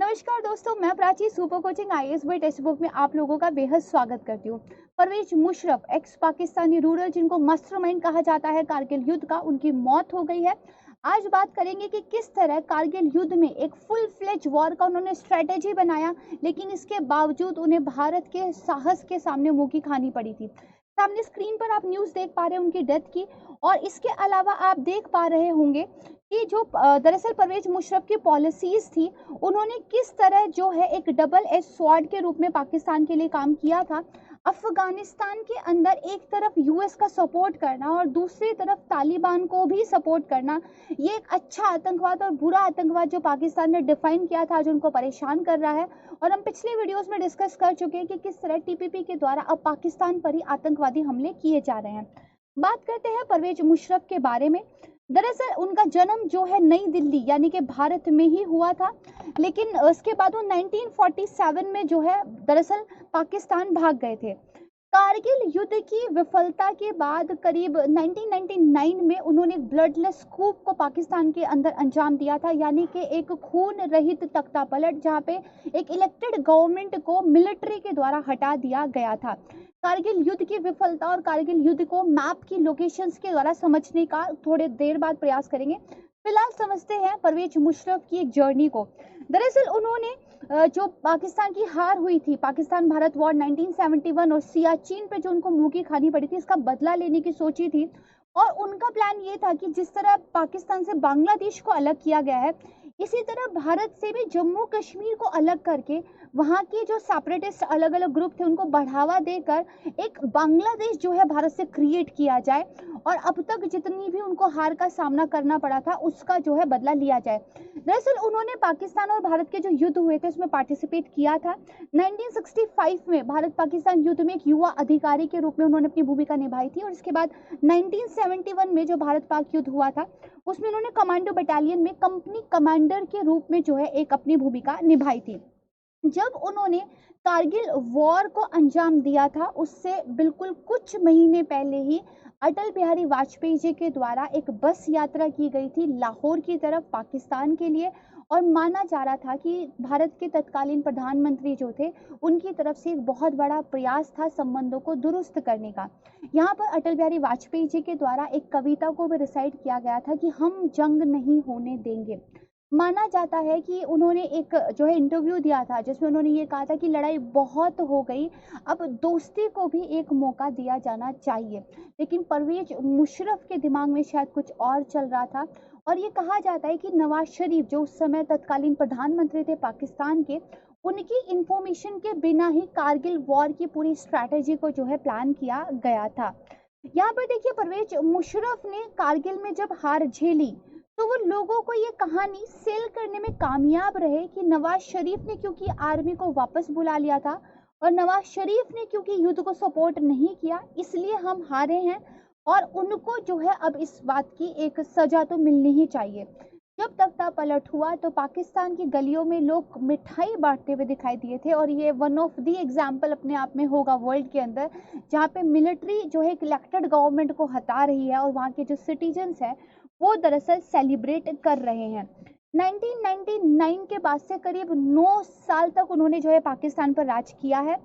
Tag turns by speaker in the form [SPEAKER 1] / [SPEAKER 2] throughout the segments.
[SPEAKER 1] नमस्कार दोस्तों, मैं Prachi super coaching IAS by text book में आप लोगों का बेहद स्वागत करती हूँ। परवेज मुशर्रफ एक्स पाकिस्तानी रूलर जिनको मास्टरमाइंड कहा जाता है कारगिल युद्ध का, उनकी मौत हो गई है। आज बात करेंगे कि किस तरह कारगिल युद्ध में एक फुल फ्लेज वॉर का उन्होंने स्ट्रेटेजी बनाया, लेकिन इसके बावजूद उन्हें भारत के साहस के सामने मुंह की खानी पड़ी थी। सामने स्क्रीन पर आप न्यूज़ देख पा रहे हैं उनकी डेथ की, और इसके अलावा आप देख पा रहे होंगे कि जो दरअसल परवेज मुशर्रफ की पॉलिसीज थी, उन्होंने किस तरह जो है एक डबल एज स्वॉर्ड के रूप में पाकिस्तान के लिए काम किया था। अफगानिस्तान के अंदर एक तरफ यूएस का सपोर्ट करना और दूसरी तरफ तालिबान को भी सपोर्ट करना, ये एक अच्छा आतंकवाद और बुरा आतंकवाद जो पाकिस्तान ने डिफाइन किया था, जो उनको परेशान कर रहा है। और हम पिछले वीडियोस में डिस्कस कर चुके हैं कि किस तरह टीपीपी के द्वारा अब पाकिस्तान पर ही आतंकवादी हमले किए जा रहे हैं। बात करते हैं परवेज मुशर्रफ के बारे में। दरअसल उनका जन्म जो है नई दिल्ली यानी कि भारत में ही हुआ था, लेकिन उसके बाद वो 1947 में जो है दरअसल पाकिस्तान भाग गए थे। कारगिल युद्ध की विफलता के बाद करीब 1999 में उन्होंने ब्लडलेस कूप को पाकिस्तान के अंदर अंजाम दिया था, यानी कि एक खून रहित तख्ता पलट, जहां पे एक इलेक्टेड गवर्नमेंट को मिलिट्री के द्वारा हटा दिया गया था। कारगिल युद्ध की विफलता और कारगिल युद्ध को मैप की लोकेशंस के द्वारा समझने का थोड़े देर बाद प्रयास करेंगे। फिलहाल समझते हैं परवेज मुशर्रफ की एक जर्नी को। दरअसल उन्होंने जो पाकिस्तान की हार हुई थी, पाकिस्तान भारत वॉर 1971 और सियाचिन पे जो उनको मुंह की खानी पड़ी थी, इसका बदला लेने की सोची थी। और उनका प्लान ये था कि जिस तरह पाकिस्तान से बांग्लादेश को अलग किया गया है, इसी तरह भारत से भी जम्मू कश्मीर को अलग करके वहाँ के जो सेपरेटिस्ट अलग अलग ग्रुप थे उनको बढ़ावा देकर एक बांग्लादेश जो है भारत से क्रिएट किया जाए, और अब तक जितनी भी उनको हार का सामना करना पड़ा था उसका जो है बदला लिया जाए। दरअसल उन्होंने पाकिस्तान और भारत के जो युद्ध हुए थे उसमें पार्टिसिपेट किया था। 1965 में भारत पाकिस्तान युद्ध में एक युवा अधिकारी के रूप में उन्होंने अपनी भूमिका निभाई थी, और इसके बाद 1971 में जो भारत पाक युद्ध हुआ था उसमें उन्होंने कमांडो बटालियन में कंपनी कमांडर के रूप में जो है एक अपनी भूमिका निभाई थी। जब उन्होंने कारगिल वॉर को अंजाम दिया था, उससे बिल्कुल कुछ महीने पहले ही अटल बिहारी वाजपेयी जी के द्वारा एक बस यात्रा की गई थी लाहौर की तरफ पाकिस्तान के लिए, और माना जा रहा था कि भारत के तत्कालीन प्रधानमंत्री जो थे उनकी तरफ से एक बहुत बड़ा प्रयास था संबंधों को दुरुस्त करने का। यहाँ पर अटल बिहारी वाजपेयी जी के द्वारा एक कविता को भी रिसाइट किया गया था कि हम जंग नहीं होने देंगे। माना जाता है कि उन्होंने एक जो है इंटरव्यू दिया था जिसमें उन्होंने ये कहा था कि लड़ाई बहुत हो गई, अब दोस्ती को भी एक मौका दिया जाना चाहिए। लेकिन परवेज मुशर्रफ के दिमाग में शायद कुछ और चल रहा था, और ये कहा जाता है कि नवाज शरीफ जो उस समय तत्कालीन प्रधानमंत्री थे पाकिस्तान के, उनकी इंफॉर्मेशन के बिना ही कारगिल वॉर की पूरी स्ट्रैटेजी को जो है प्लान किया गया था। यहाँ पर देखिए, परवेज मुशर्रफ ने कारगिल में जब हार झेली तो वो लोगों को ये कहानी सेल करने में कामयाब रहे कि नवाज शरीफ ने क्योंकि आर्मी को वापस बुला लिया था और नवाज शरीफ ने क्योंकि युद्ध को सपोर्ट नहीं किया, इसलिए हम हारे हैं, और उनको जो है अब इस बात की एक सजा तो मिलनी ही चाहिए। जब तख्ता पलट हुआ तो पाकिस्तान की गलियों में लोग मिठाई बांटते हुए दिखाई दिए थे, और ये वन ऑफ दी एग्जाम्पल अपने आप में होगा वर्ल्ड के अंदर, जहाँ पे मिलिट्री जो है इलेक्टेड गवर्नमेंट को हटा रही है और वहाँ के जो सिटीजन्स हैं वो दरअसल सेलिब्रेट कर रहे हैं। 1999 के बाद से करीब 9 साल तक उन्होंने जो है पाकिस्तान पर राज किया है,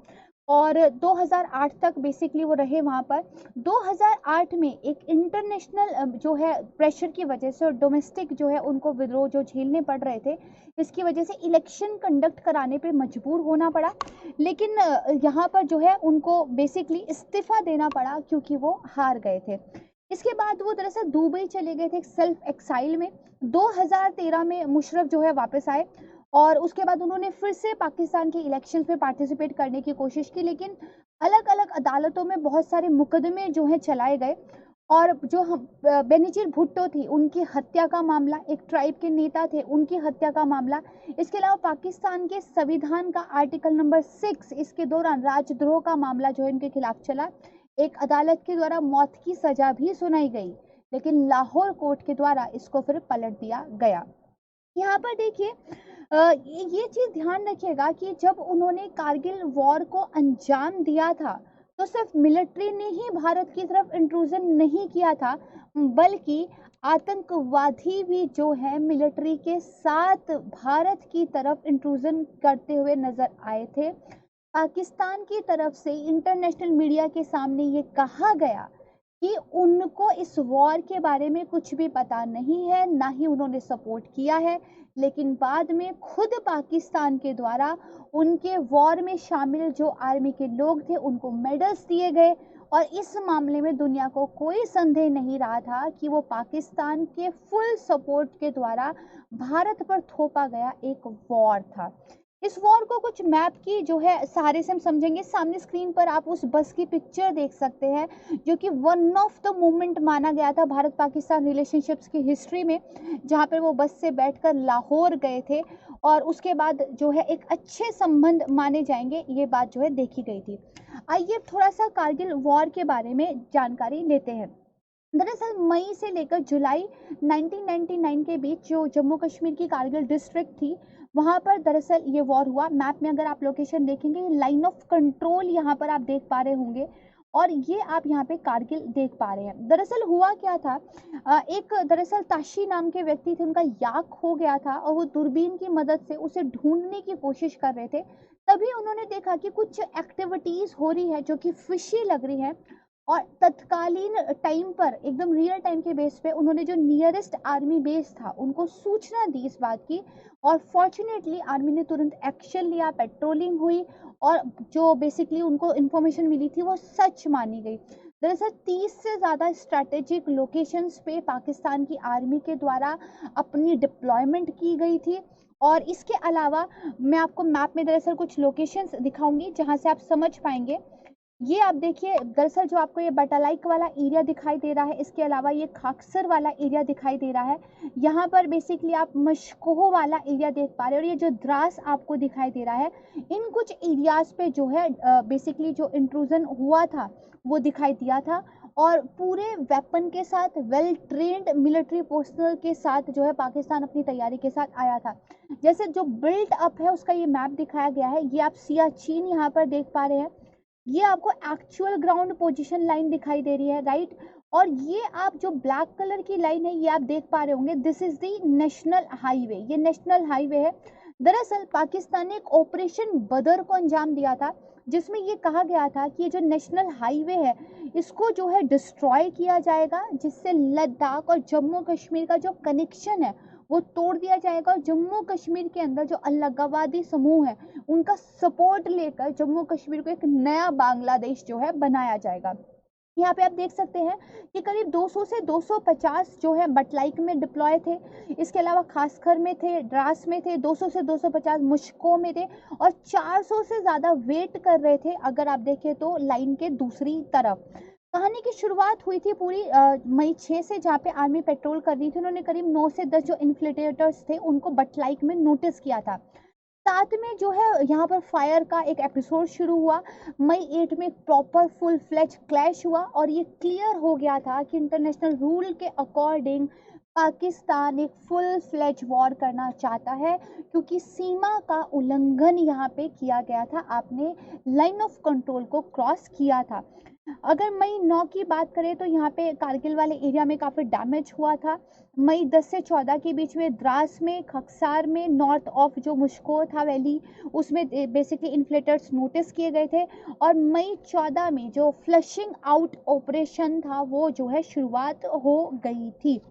[SPEAKER 1] और 2008 तक बेसिकली वो रहे वहाँ पर। 2008 में एक इंटरनेशनल जो है प्रेशर की वजह से और डोमेस्टिक जो है उनको विद्रोह जो झेलने पड़ रहे थे, इसकी वजह से इलेक्शन कंडक्ट कराने पे मजबूर होना पड़ा, लेकिन यहाँ पर जो है उनको बेसिकली इस्तीफा देना पड़ा क्योंकि वो हार गए थे। इसके बाद वो दरअसल दुबई चले गए थे सेल्फ एक्साइल में। 2013 में मुशर्रफ जो है वापस आए, और उसके बाद उन्होंने फिर से पाकिस्तान के इलेक्शंस में पार्टिसिपेट करने की कोशिश की, लेकिन अलग अलग अदालतों में बहुत सारे मुकदमे जो हैं चलाए गए, और जो हम बेनजीर भुट्टो थी उनकी हत्या का मामला, एक ट्राइब के नेता थे उनकी हत्या का मामला, इसके अलावा पाकिस्तान के संविधान का आर्टिकल नंबर 6 इसके दौरान राजद्रोह का मामला जो है इनके खिलाफ चला। एक अदालत के द्वारा मौत की सजा भी सुनाई गई, लेकिन लाहौर कोर्ट के द्वारा इसको फिर पलट दिया गया। यहाँ पर देखिए, ये चीज़ ध्यान रखिएगा कि जब उन्होंने कारगिल वॉर को अंजाम दिया था तो सिर्फ मिलिट्री ने ही भारत की तरफ इंट्रूजन नहीं किया था, बल्कि आतंकवादी भी जो है मिलिट्री के साथ भारत की तरफ इंट्रूजन करते हुए नजर आए थे। पाकिस्तान की तरफ से इंटरनेशनल मीडिया के सामने ये कहा गया कि उनको इस वॉर के बारे में कुछ भी पता नहीं है, ना ही उन्होंने सपोर्ट किया है। लेकिन बाद में खुद पाकिस्तान के द्वारा उनके वॉर में शामिल जो आर्मी के लोग थे उनको मेडल्स दिए गए, और इस मामले में दुनिया को कोई संदेह नहीं रहा था कि वो पाकिस्तान के फुल सपोर्ट के द्वारा भारत पर थोपा गया एक वॉर था। इस वॉर को कुछ मैप की जो है सहारे से हम समझेंगे। सामने स्क्रीन पर आप उस बस की पिक्चर देख सकते हैं, जो कि वन ऑफ द मोमेंट माना गया था भारत पाकिस्तान रिलेशनशिप्स की हिस्ट्री में, जहां पर वो बस से बैठकर लाहौर गए थे और उसके बाद जो है एक अच्छे संबंध माने जाएंगे, ये बात जो है देखी गई थी। आइए थोड़ा सा कारगिल वॉर के बारे में जानकारी लेते हैं। दरअसल मई से लेकर जुलाई 1999 के बीच जो जम्मू कश्मीर की कारगिल डिस्ट्रिक्ट थी, वहां पर दरअसल ये वॉर हुआ। मैप में अगर आप लोकेशन देखेंगे, लाइन ऑफ कंट्रोल यहाँ पर आप देख पा रहे होंगे, और ये आप यहाँ पे कारगिल देख पा रहे हैं। दरअसल हुआ क्या था, एक दरअसल ताशी नाम के व्यक्ति थे, उनका याक हो गया था और वो दूरबीन की मदद से उसे ढूंढने की कोशिश कर रहे थे। तभी उन्होंने देखा कि कुछ एक्टिविटीज हो रही है जो कि फिशी लग रही है, और तत्कालीन टाइम पर एकदम रियल टाइम के बेस पे उन्होंने जो नियरेस्ट आर्मी बेस था उनको सूचना दी इस बात की, और फॉर्चुनेटली आर्मी ने तुरंत एक्शन लिया, पेट्रोलिंग हुई, और जो बेसिकली उनको इन्फॉर्मेशन मिली थी वो सच मानी गई। दरअसल 30 से ज़्यादा स्ट्रैटेजिक लोकेशंस पे पाकिस्तान की आर्मी के द्वारा अपनी डिप्लॉयमेंट की गई थी। और इसके अलावा मैं आपको मैप में दरअसल कुछ लोकेशंस दिखाऊंगी जहां से आप समझ पाएंगे। ये आप देखिए, दरअसल जो आपको ये बटालाइक वाला एरिया दिखाई दे रहा है, इसके अलावा ये खाकसर वाला एरिया दिखाई दे रहा है। यहाँ पर बेसिकली आप मशकोह वाला एरिया देख पा रहे हो, और ये जो द्रास आपको दिखाई दे रहा है, इन कुछ एरियाज पे जो है बेसिकली जो इंट्रूजन हुआ था वो दिखाई दिया था, और पूरे वेपन के साथ वेल ट्रेंड मिलिट्री पर्सनल के साथ जो है पाकिस्तान अपनी तैयारी के साथ आया था। जैसे जो बिल्ट अप है उसका ये मैप दिखाया गया है, ये आप सियाचिन यहाँ पर देख पा रहे हैं, ये आपको एक्चुअल ग्राउंड पोजीशन लाइन दिखाई दे रही है, राइट। और ये आप जो ब्लैक कलर की लाइन है ये आप देख पा रहे होंगे, this is the national highway, ये नेशनल हाईवे है। दरअसल पाकिस्तान ने एक ऑपरेशन बदर को अंजाम दिया था, जिसमें ये कहा गया था कि ये जो नेशनल हाईवे है इसको जो है डिस्ट्रॉय किया जाएगा, जिससे लद्दाख और जम्मू कश्मीर का जो कनेक्शन है वो तोड़ दिया जाएगा, और जम्मू कश्मीर के अंदर जो अलगाववादी समूह है उनका सपोर्ट लेकर जम्मू कश्मीर को एक नया बांग्लादेश जो है बनाया जाएगा। यहाँ पे आप देख सकते हैं कि करीब 200 से 250 जो है बटलाइक में डिप्लॉय थे, इसके अलावा खासकर में थे, द्रास में थे, 200 से 250 मुश्को में थे, और 400 से ज़्यादा वेट कर रहे थे अगर आप देखें तो लाइन के दूसरी तरफ। कहानी की शुरुआत हुई थी पूरी मई 6 से, जहाँ पे आर्मी पेट्रोल कर रही थी। उन्होंने करीब 9 से 10 जो इन्फ्लेटेटर्स थे उनको बटलाइक में नोटिस किया था। साथ में जो है यहाँ पर फायर का एक एपिसोड शुरू हुआ। मई 8 में प्रॉपर फुल फ्लेज क्लैश हुआ, और ये क्लियर हो गया था कि इंटरनेशनल रूल के अकॉर्डिंग पाकिस्तान एक फुल फ्लेज वॉर करना चाहता है, क्योंकि सीमा का उल्लंघन यहाँ पे किया गया था, आपने लाइन ऑफ कंट्रोल को क्रॉस किया था। अगर मई 9 की बात करें तो यहाँ पे कारगिल वाले एरिया में काफ़ी डैमेज हुआ था। मई 10 से 14 के बीच में द्रास में, खक्सार में, नॉर्थ ऑफ जो मुश्को था वैली, उसमें बेसिकली इन्फ्लेटर्स नोटिस किए गए थे। और मई 14 में जो फ्लशिंग आउट ऑपरेशन था वो जो है शुरुआत हो गई थी।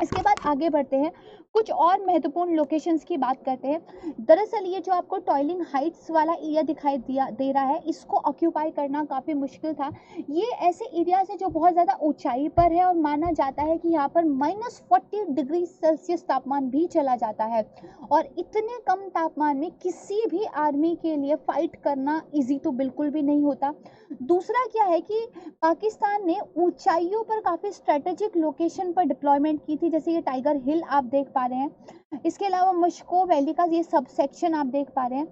[SPEAKER 1] इसके बाद आगे बढ़ते हैं, कुछ और महत्वपूर्ण लोकेशंस की बात करते हैं। दरअसल ये जो आपको टॉयलिंग हाइट्स वाला एरिया दिखाई दे रहा है, इसको ऑक्यूपाई करना काफ़ी मुश्किल था। ये ऐसे एरियाज है जो बहुत ज़्यादा ऊंचाई पर है, और माना जाता है कि यहाँ पर -40 डिग्री सेल्सियस तापमान भी चला जाता है, और इतने कम तापमान में किसी भी आर्मी के लिए फाइट करना ईजी तो बिल्कुल भी नहीं होता। दूसरा क्या है कि पाकिस्तान ने ऊंचाइयों पर काफ़ी स्ट्रेटेजिक लोकेशन पर डिप्लॉयमेंट की थी, जैसे ये टाइगर हिल आप देख पा रहे हैं, इसके अलावा मशको वैली का ये सब सेक्शन आप देख पा रहे हैं।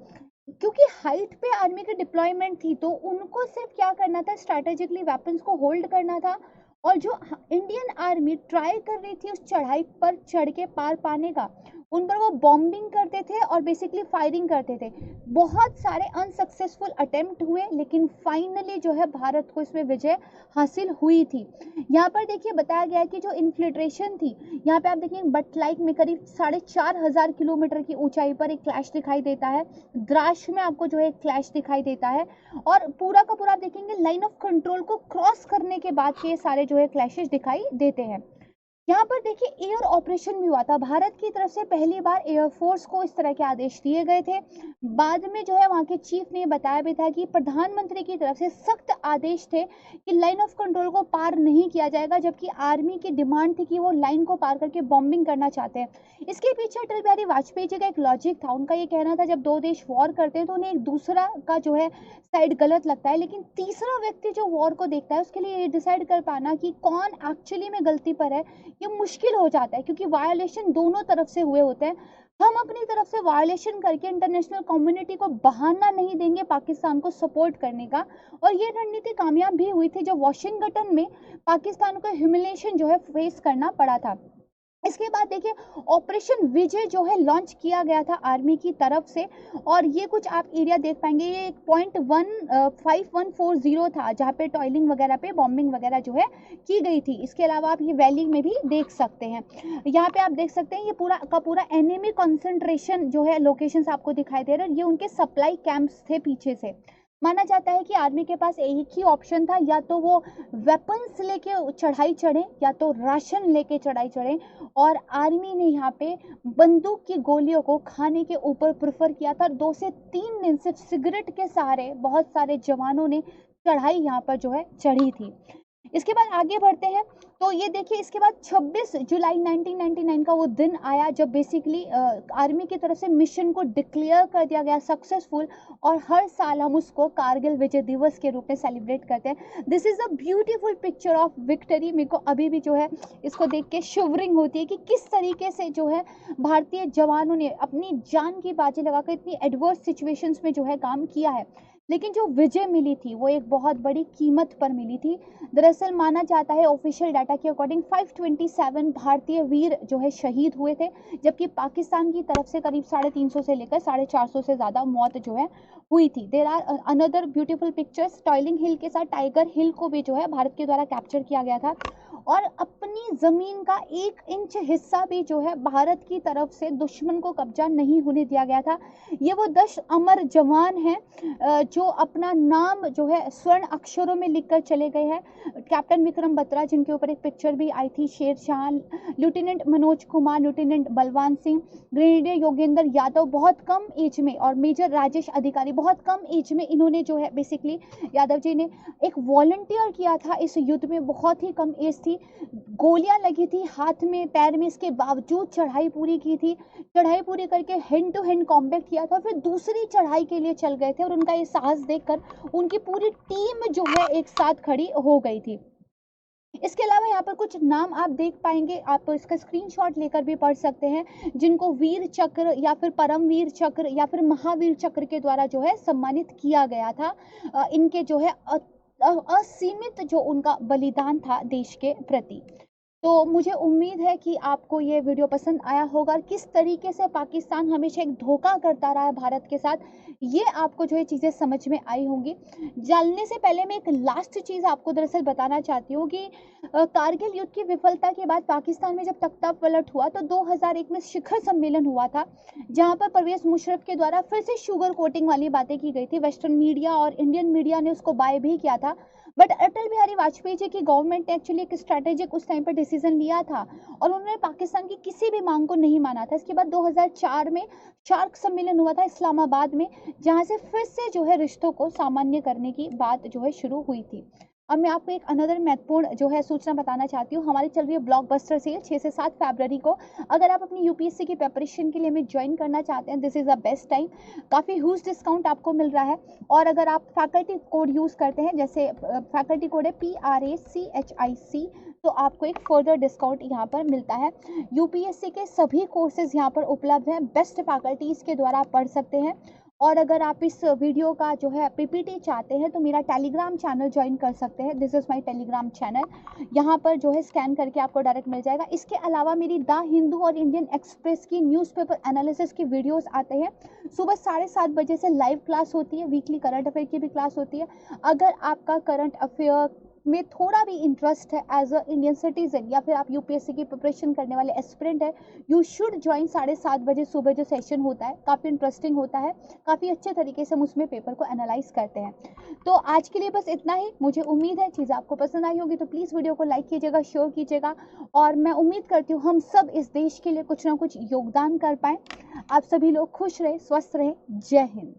[SPEAKER 1] क्योंकि हाइट पे आर्मी की डिप्लॉयमेंट थी तो उनको सिर्फ क्या करना था, स्ट्रैटेजिकली वेपन्स को होल्ड करना था, और जो इंडियन आर्मी ट्राई कर रही थी उस चढ़ाई पर चढ़ के पार पाने का, उन पर वो बॉम्बिंग करते थे और बेसिकली फायरिंग करते थे। बहुत सारे अनसक्सेसफुल अटेम्प्ट हुए, लेकिन फाइनली जो है भारत को इसमें विजय हासिल हुई थी। यहाँ पर देखिए बताया गया है कि जो इन्फिल्ट्रेशन थी, यहाँ पे आप देखिए बटलाइक में करीब 4,500 किलोमीटर की ऊंचाई पर एक क्लैश दिखाई देता है। द्रास में आपको जो है एक क्लैश दिखाई देता है, और पूरा का पूरा आप देखेंगे लाइन ऑफ कंट्रोल को क्रॉस करने के बाद के ये सारे जो है क्लैशेस दिखाई देते हैं। यहाँ पर देखिए एयर ऑपरेशन भी हुआ था। भारत की तरफ से पहली बार एयरफोर्स को इस तरह के आदेश दिए गए थे। बाद में जो है वहाँ के चीफ ने बताया भी था कि प्रधानमंत्री की तरफ से सख्त आदेश थे कि लाइन ऑफ कंट्रोल को पार नहीं किया जाएगा, जबकि आर्मी की डिमांड थी कि वो लाइन को पार करके बॉम्बिंग करना चाहते हैं। इसके पीछे अटल बिहारी वाजपेयी जी का एक लॉजिक था। उनका ये कहना था जब दो देश वॉर करते हैं तो उन्हें एक दूसरा का जो है साइड गलत लगता है, लेकिन तीसरा व्यक्ति जो वॉर को देखता है उसके लिए ये डिसाइड कर पाना कि कौन एक्चुअली में गलती पर है, ये मुश्किल हो जाता है, क्योंकि वायोलेशन दोनों तरफ से हुए होते हैं। हम अपनी तरफ से वायोलेशन करके इंटरनेशनल कम्युनिटी को बहाना नहीं देंगे पाकिस्तान को सपोर्ट करने का, और ये रणनीति कामयाब भी हुई थी जब वॉशिंगटन में पाकिस्तान को ह्यूमिलिएशन जो है फेस करना पड़ा था। इसके बाद देखिए ऑपरेशन विजय जो है लॉन्च किया गया था आर्मी की तरफ से, और ये कुछ आप एरिया देख पाएंगे, ये 5140 था जहाँ पे टॉयलिंग वगैरह पे बॉम्बिंग वगैरह जो है की गई थी। इसके अलावा आप ये वैली में भी देख सकते हैं। यहाँ पे आप देख सकते हैं ये पूरा का पूरा एनिमी कंसंट्रेशन जो है लोकेशंस आपको दिखाई दे रहे हैं। ये उनके सप्लाई कैंप्स थे पीछे से। माना जाता है कि आर्मी के पास एक ही ऑप्शन था, या तो वो वेपन्स लेके चढ़ाई चढ़े या तो राशन लेके चढ़ाई चढ़े, और आर्मी ने यहाँ पे बंदूक की गोलियों को खाने के ऊपर प्रेफर किया था। 2 से 3 दिन सिर्फ सिगरेट के सहारे बहुत सारे जवानों ने चढ़ाई यहाँ पर जो है चढ़ी थी। इसके बाद आगे बढ़ते हैं तो ये देखिए इसके बाद 26 जुलाई 1999 का वो दिन आया जब बेसिकली आर्मी की तरफ से मिशन को डिक्लेयर कर दिया गया सक्सेसफुल, और हर साल हम उसको कारगिल विजय दिवस के रूप में सेलिब्रेट करते हैं। This is a beautiful picture of victory. मेरे को अभी भी जो है इसको देख के शिवरिंग होती है कि किस तरीके से जो है भारतीय जवानों ने अपनी जान की बाजी लगाकर इतनी एडवर्स सिचुएशंस में जो है काम किया है, लेकिन जो विजय मिली थी वो एक बहुत बड़ी कीमत पर मिली थी। दरअसल माना जाता है ऑफिशियल डाटा के अकॉर्डिंग 527 भारतीय वीर जो है शहीद हुए थे, जबकि पाकिस्तान की तरफ से करीब 350 से लेकर 450 से ज़्यादा मौत जो है हुई थी। There are another beautiful pictures. टॉयलिंग हिल के साथ टाइगर हिल को भी जो है भारत के द्वारा कैप्चर किया गया था, और अपनी ज़मीन का 1 इंच हिस्सा भी जो है भारत की तरफ से दुश्मन को कब्जा नहीं होने दिया गया था। ये वो 10 अमर जवान हैं जो अपना नाम जो है स्वर्ण अक्षरों में लिखकर चले गए हैं। कैप्टन विक्रम बत्रा, जिनके ऊपर एक पिक्चर भी आई थी, Sher Shah, lieutenant Manoj Kumar, lieutenant Balwan Singh, grenadier Yogendra Yadav बहुत कम एज में, और मेजर राजेश अधिकारी बहुत कम एज में इन्होंने जो है बेसिकली यादव जी ने एक वॉलंटियर किया था इस युद्ध में। बहुत ही कम एज थी, गोलियां लगी थी हाथ में पैर में, इसके बावजूद चढ़ाई पूरी की थी। चढ़ाई पूरी करके हैंड टू हैंड कॉम्बैट किया था, फिर दूसरी चढ़ाई के लिए चल गए थे, और उनका ये साहस देखकर उनकी पूरी टीम जो है एक साथ खड़ी हो गई थी। इसके अलावा यहाँ पर कुछ नाम आप देख पाएंगे, आप इसका स्क्रीनशॉट लेकर भी पढ़ सकते हैं, जिनको वीर चक्र या फिर परमवीर चक्र या फिर महावीर चक्र के द्वारा जो है सम्मानित किया गया था। इनके जो है असीमित जो उनका बलिदान था देश के प्रति। तो मुझे उम्मीद है कि आपको ये वीडियो पसंद आया होगा। किस तरीके से पाकिस्तान हमेशा एक धोखा करता रहा है भारत के साथ, ये आपको जो है चीज़ें समझ में आई होंगी। जानने से पहले मैं एक लास्ट चीज़ आपको दरअसल बताना चाहती हूँ कि कारगिल युद्ध की विफलता के बाद पाकिस्तान में जब तख्ता पलट हुआ तो 2001 में शिखर सम्मेलन हुआ था, जहाँ पर परवेज मुशर्रफ के द्वारा फिर से शुगर कोटिंग वाली बातें की गई थी। वेस्टर्न मीडिया और इंडियन मीडिया ने उसको बाय भी किया था, बट अटल बिहारी वाजपेयी जी की गवर्नमेंट ने एक्चुअली एक स्ट्रैटेजिक उस टाइम पर डिसीजन लिया था, और उन्होंने पाकिस्तान की किसी भी मांग को नहीं माना था। इसके बाद 2004 में शार्क सम्मेलन हुआ था इस्लामाबाद में, जहां से फिर से जो है रिश्तों को सामान्य करने की बात जो है शुरू हुई थी। अब मैं आपको एक अनदर महत्वपूर्ण जो है सूचना बताना चाहती हूँ। हमारी चल रही है ब्लॉकबस्टर सेल 6 से 7 फरवरी को। अगर आप अपनी यूपीएससी की प्रिपरेशन के लिए हमें ज्वाइन करना चाहते हैं, this is the best time. काफ़ी ह्यूज डिस्काउंट आपको मिल रहा है, और अगर आप फैकल्टी कोड यूज़ करते हैं, जैसे फैकल्टी कोड है PRACHIC, तो आपको एक फर्दर डिस्काउंट यहाँ पर मिलता है। यूपीएससी के सभी कोर्सेज यहाँ पर उपलब्ध हैं, बेस्ट फैकल्टीज़ के द्वारा आप पढ़ सकते हैं, और अगर आप इस वीडियो का जो है पीपीटी चाहते हैं तो मेरा टेलीग्राम चैनल ज्वाइन कर सकते हैं। This is my Telegram channel. यहाँ पर जो है स्कैन करके आपको डायरेक्ट मिल जाएगा। इसके अलावा मेरी द हिंदू और इंडियन एक्सप्रेस की न्यूज़पेपर एनालिसिस की वीडियोस आते हैं। सुबह 7:30 बजे से लाइव क्लास होती है। वीकली करंट अफेयर की भी क्लास होती है। अगर आपका करंट अफेयर में थोड़ा भी इंटरेस्ट है एज अ इंडियन सिटीजन, या फिर आप यूपीएससी की प्रिपरेशन करने वाले एस्पिरेंट है, यू शुड ज्वाइन 7:30 बजे सुबह जो सेशन होता है। काफ़ी इंटरेस्टिंग होता है, काफ़ी अच्छे तरीके से हम उसमें पेपर को एनालाइज करते हैं। तो आज के लिए बस इतना ही। मुझे उम्मीद है चीज़ें आपको पसंद आई होगी, तो प्लीज़ वीडियो को लाइक कीजिएगा, शेयर कीजिएगा, और मैं उम्मीद करती हूँ हम सब इस देश के लिए कुछ ना कुछ योगदान कर पाएँ। आप सभी लोग खुश रहे, स्वस्थ रहे। जय हिंद।